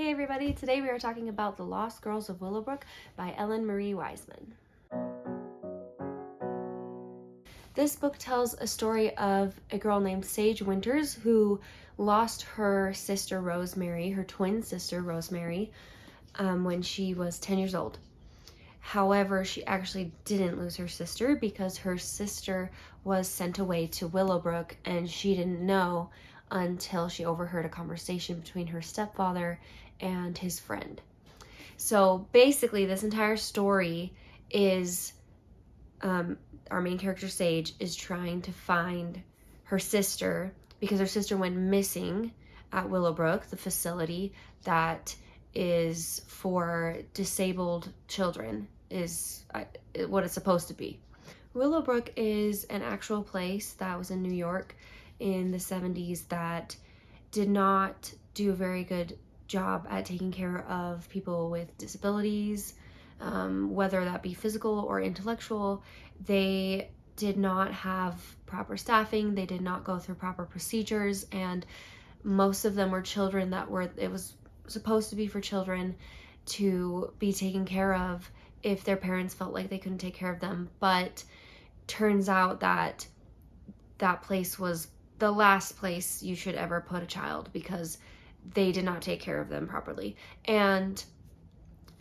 Hey everybody, today we are talking about The Lost Girls of Willowbrook by Ellen Marie Wiseman. This book tells a story of a girl named Sage Winters who lost her sister Rosemary, her twin sister Rosemary, when she was 10 years old. However, she actually didn't lose her sister because her sister was sent away to Willowbrook and she didn't know until she overheard a conversation between her stepfather and his friend. So basically, this entire story is our main character Sage is trying to find her sister because her sister went missing at Willowbrook, the facility that is for disabled children, is what it's supposed to be. Willowbrook is an actual place that was in New York in the 70s that did not do a very good job at taking care of people with disabilities, whether that be physical or intellectual. They did not have proper staffing, they did not go through proper procedures, and most of them were children that it was supposed to be for children to be taken care of if their parents felt like they couldn't take care of them. But turns out that that place was the last place you should ever put a child because they did not take care of them properly. And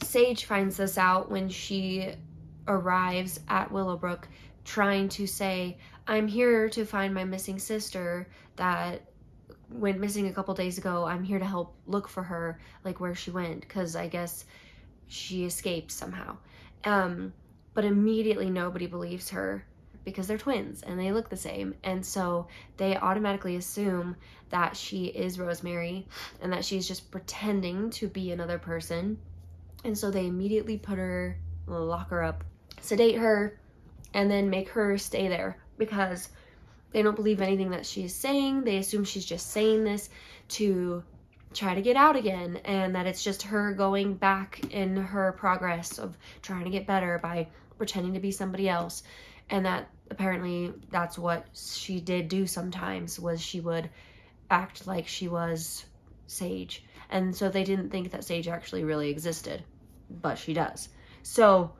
Sage finds this out when she arrives at Willowbrook trying to say, I'm here to find my missing sister that went missing a couple days ago. I'm here to help look for her, like where she went, because I guess she escaped somehow. But immediately nobody believes her because they're twins and they look the same. And so they automatically assume that she is Rosemary and that she's just pretending to be another person. And so they immediately lock her up, sedate her, and then make her stay there because they don't believe anything that she's saying. They assume she's just saying this to try to get out again, and that it's just her going back in her progress of trying to get better by pretending to be somebody else. And that apparently that's what she did do sometimes, was she would act like she was Sage. And so they didn't think that Sage actually really existed, but she does. So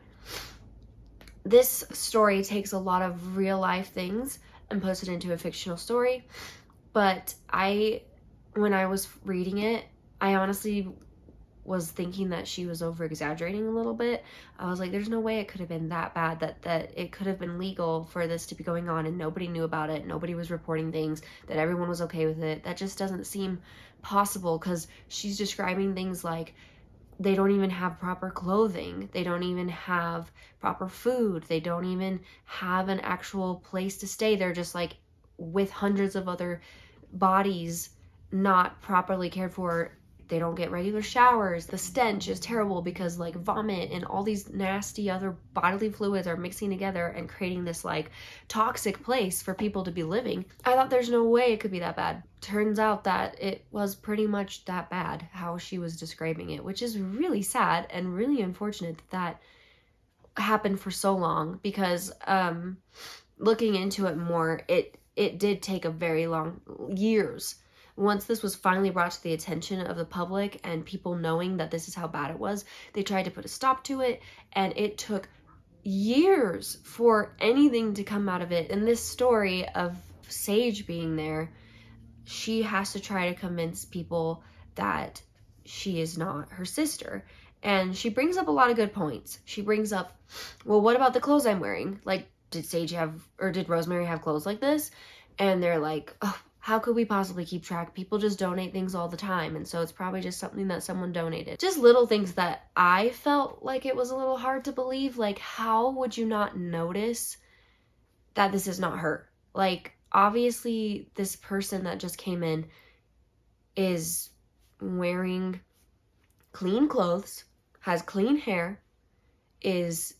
this story takes a lot of real life things and puts it into a fictional story. But when I was reading it, I honestly was thinking that she was over exaggerating a little bit. I was like, there's no way it could have been that bad, that it could have been legal for this to be going on and nobody knew about it, nobody was reporting things, that everyone was okay with it. That just doesn't seem possible, because she's describing things like they don't even have proper clothing, they don't even have proper food, they don't even have an actual place to stay. They're just like with hundreds of other bodies not properly cared for. They don't get regular showers. The stench is terrible because like vomit and all these nasty other bodily fluids are mixing together and creating this like toxic place for people to be living. I thought there's no way it could be that bad. Turns out that it was pretty much that bad, how she was describing it, which is really sad and really unfortunate that happened for so long, because looking into it more, it did take a very long years. Once this was finally brought to the attention of the public and people knowing that this is how bad it was, they tried to put a stop to it, and it took years for anything to come out of it. In this story of Sage being there, she has to try to convince people that she is not her sister. And she brings up a lot of good points. She brings up, well, what about the clothes I'm wearing? Like, did Rosemary have clothes like this? And they're like, oh, how could we possibly keep track? People just donate things all the time, and so it's probably just something that someone donated. Just little things that I felt like it was a little hard to believe. Like, how would you not notice that this is not her? Like, obviously, this person that just came in is wearing clean clothes, has clean hair, is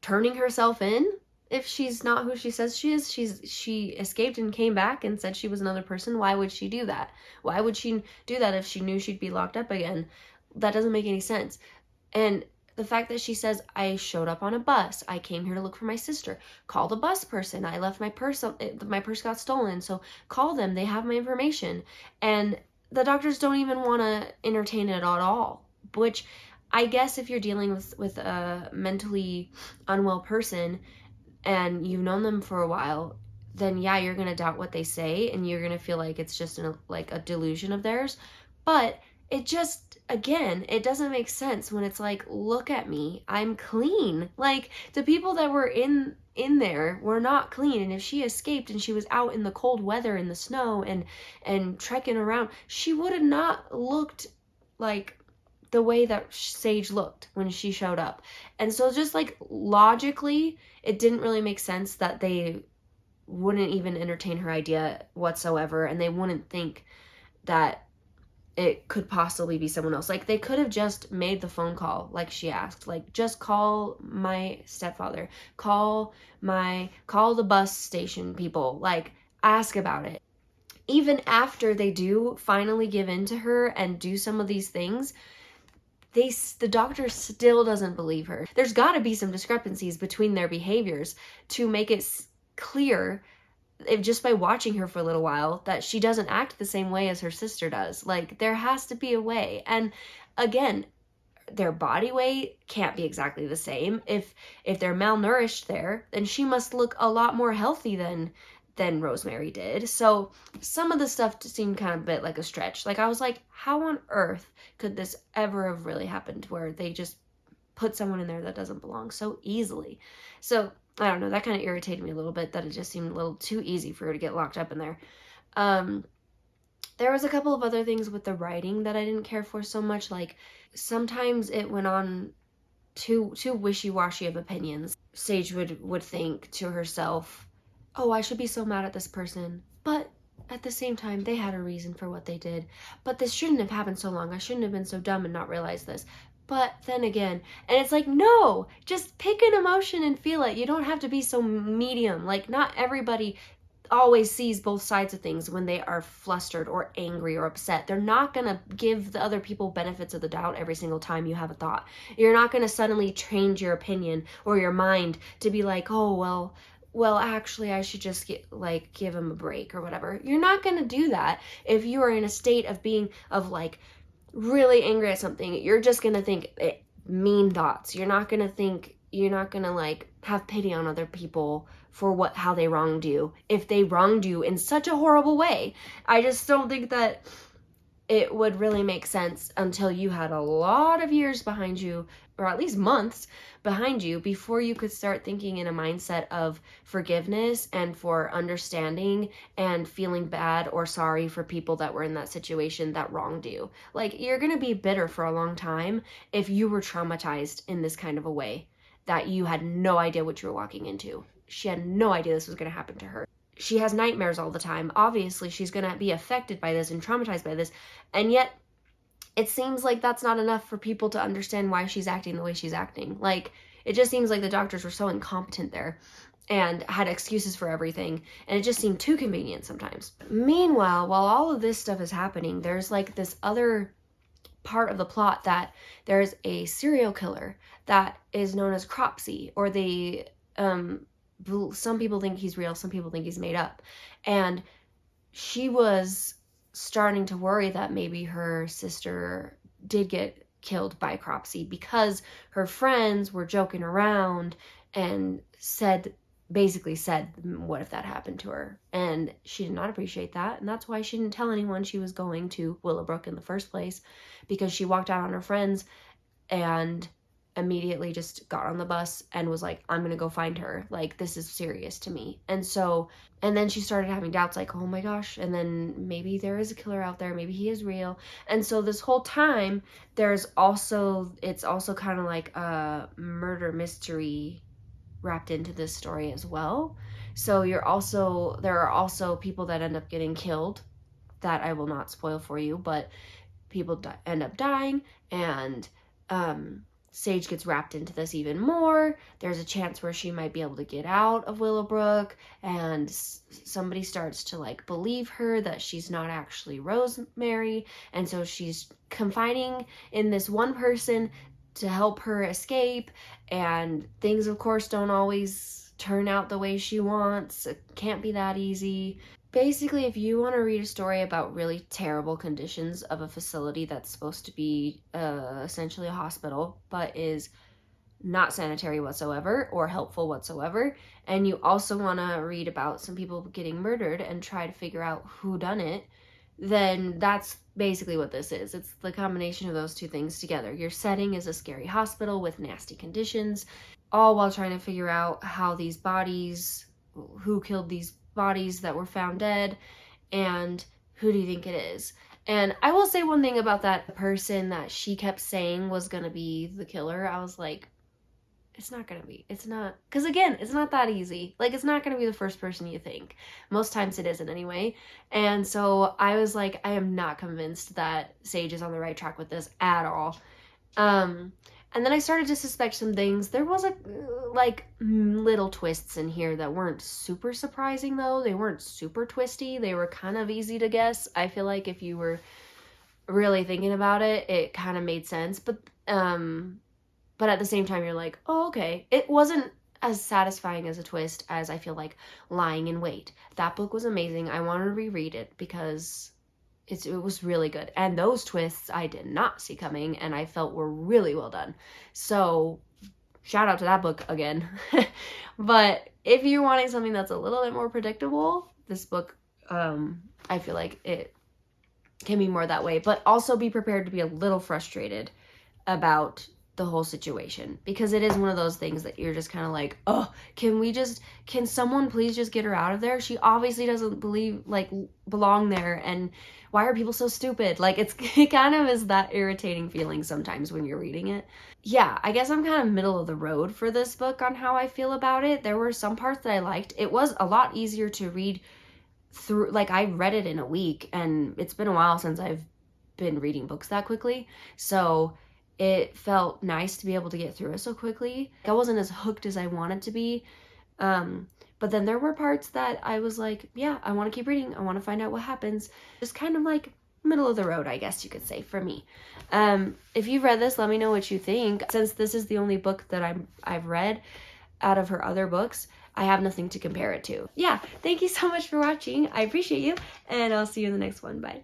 turning herself in. If she's not who she says she is, she escaped and came back and said she was another person. Why would she do that? Why would she do that if she knew she'd be locked up again? That doesn't make any sense. And the fact that she says, I showed up on a bus, I came here to look for my sister, call the bus person, I left my purse got stolen, so call them, they have my information. And the doctors don't even want to entertain it at all, which I guess if you're dealing with a mentally unwell person and you've known them for a while, then yeah, you're going to doubt what they say and you're going to feel like it's just like a delusion of theirs. But it just, again, it doesn't make sense when it's like, look at me, I'm clean. Like, the people that were in there were not clean, and if she escaped and she was out in the cold weather in the snow and trekking around, she would have not looked like the way that Sage looked when she showed up. And so just like logically, it didn't really make sense that they wouldn't even entertain her idea whatsoever, and they wouldn't think that it could possibly be someone else. Like, they could have just made the phone call like she asked. Like, just call my stepfather. Call the bus station people. Like, ask about it. Even after they do finally give in to her and do some of these things, the doctor still doesn't believe her. There's got to be some discrepancies between their behaviors to make it clear, if just by watching her for a little while, that she doesn't act the same way as her sister does. Like, there has to be a way. And again, their body weight can't be exactly the same. If they're malnourished there, then she must look a lot more healthy than Rosemary did. So some of the stuff seemed kind of a bit like a stretch. Like, I was like, how on earth could this ever have really happened where they just put someone in there that doesn't belong so easily? So I don't know, that kind of irritated me a little bit, that it just seemed a little too easy for her to get locked up in there. There was a couple of other things with the writing that I didn't care for so much. Like, sometimes it went on too wishy-washy of opinions. Sage would think to herself, oh, I should be so mad at this person, but at the same time, they had a reason for what they did. But this shouldn't have happened so long. I shouldn't have been so dumb and not realize this. But then again, and it's like, no, just pick an emotion and feel it. You don't have to be so medium. Like, not everybody always sees both sides of things when they are flustered or angry or upset. They're not going to give the other people benefits of the doubt every single time you have a thought. You're not going to suddenly change your opinion or your mind to be like, oh, well, actually, I should just give him a break or whatever. You're not going to do that if you are in a state of being, like, really angry at something. You're just going to think mean thoughts. You're not going to, like, have pity on other people for how they wronged you, if they wronged you in such a horrible way. I just don't think that it would really make sense until you had a lot of years behind you, or at least months behind you, before you could start thinking in a mindset of forgiveness and for understanding and feeling bad or sorry for people that were in that situation that wronged you. Like, you're going to be bitter for a long time if you were traumatized in this kind of a way that you had no idea what you were walking into. She had no idea this was going to happen to her. She has nightmares all the time. Obviously, she's going to be affected by this and traumatized by this. And yet, it seems like that's not enough for people to understand why she's acting the way she's acting. Like, it just seems like the doctors were so incompetent there and had excuses for everything. And it just seemed too convenient sometimes. Meanwhile, while all of this stuff is happening, there's like this other part of the plot that there's a serial killer that is known as Cropsey, or some people think he's real, some people think he's made up. And she was starting to worry that maybe her sister did get killed by Cropsey, because her friends were joking around and basically said, what if that happened to her? And she did not appreciate that, and that's why she didn't tell anyone she was going to Willowbrook in the first place, because she walked out on her friends and immediately just got on the bus and was like, I'm gonna go find her. Like, this is serious to me. And then she started having doubts, like, oh my gosh, and then maybe there is a killer out there, maybe he is real. And so this whole time, it's also kind of like a murder mystery wrapped into this story as well. So there are also people that end up getting killed that I will not spoil for you, but people end up dying, and Sage gets wrapped into this even more. There's a chance where she might be able to get out of Willowbrook, and somebody starts to like believe her that she's not actually Rosemary, and so she's confiding in this one person to help her escape, and things of course don't always turn out the way she wants. It can't be that easy. basically, if you want to read a story about really terrible conditions of a facility that's supposed to be essentially a hospital, but is not sanitary whatsoever or helpful whatsoever, and you also want to read about some people getting murdered and try to figure out who done it, then that's basically what this is. It's the combination of those two things together. Your setting is a scary hospital with nasty conditions, all while trying to figure out how these bodies, who killed these bodies that were found dead, and who do you think it is? And I will say one thing about that person that she kept saying was gonna be the killer. I was like, it's not gonna be. It's not. Because again, it's not that easy. Like, it's not gonna be the first person you think. Most times it isn't anyway. And so I was like, I am not convinced that Sage is on the right track with this at all. And then I started to suspect some things. There was like little twists in here that weren't super surprising though. They weren't super twisty. They were kind of easy to guess. I feel like if you were really thinking about it, it kind of made sense. But at the same time, you're like, oh, okay. It wasn't as satisfying as a twist as I feel like Lying in Wait. That book was amazing. I want to reread it because it was really good. And those twists I did not see coming and I felt were really well done. So shout out to that book again. But if you're wanting something that's a little bit more predictable, this book, I feel like it can be more that way. But also be prepared to be a little frustrated about the whole situation, because it is one of those things that you're just kind of like, oh, can someone please just get her out of there? She obviously doesn't belong there, and why are people so stupid? Like, it kind of is that irritating feeling sometimes when you're reading it. Yeah, I guess I'm kind of middle of the road for this book on how I feel about it. There were some parts that I liked. It was a lot easier to read through. Like, I read it in a week, and it's been a while since I've been reading books that quickly, so it felt nice to be able to get through it so quickly. I wasn't as hooked as I wanted to be. But then there were parts that I was like, yeah, I want to keep reading. I want to find out what happens. Just kind of like middle of the road, I guess you could say, for me. If you've read this, let me know what you think. Since this is the only book that I've read out of her other books, I have nothing to compare it to. Yeah, thank you so much for watching. I appreciate you, and I'll see you in the next one. Bye.